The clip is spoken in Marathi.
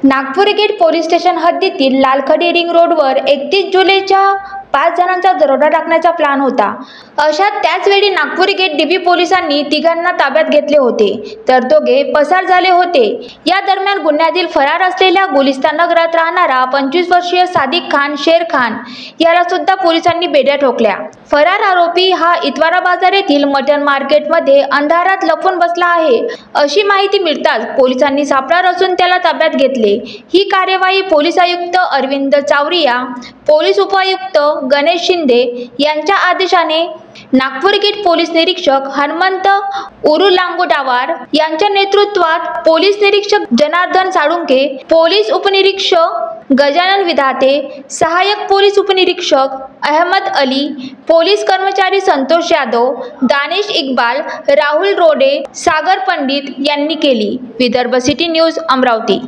नागपूर गेट पोलीस स्टेशन हद्दीतील लालखडी रिंग रोडवर 31 जुलैच्या 5 जणांचा दरोडा टाकण्याचा प्लॅन होता. अशात त्याचवेळी नागपूर गेट डीबी पोलिसांनी तिघांना ताब्यात घेतले होते, तर दोघे पसार झाले होते. या दरम्यान गुन्ह्यातील फरार असलेल्या गुलिस्तान नगरात राहणारा 25 वर्षीय सादिक खान शेर खान याला सुद्धा पोलिसांनी बेड्या ठोकल्या. फरार आरोपी हा इतवारा बाजार येथील मटन मार्केटमध्ये अंधारात लपून बसला आहे, अशी माहिती मिळताच पोलिसांनी सापळा रचून त्याला ताब्यात घेतले. ही कार्यवाही पोलीस आयुक्त अरविंद चावरिया, पोलीस उपायुक्त गणेश शिंदे यांच्या आदेशाने नागपूर गेट पोलीस निरीक्षक हनुमंत उरुलांगोडावार यांच्या नेतृत्वात पोलीस निरीक्षक जनार्दन साळुंके, पोलीस उपनिरीक्षक गजानन विधाते, सहाय्यक पोलीस उपनिरीक्षक अहमद अली, पोलीस कर्मचारी संतोष यादव, दानिश इक्बाल, राहुल रोडे, सागर पंडित यांनी केली. Vidarbha city news, Amravati.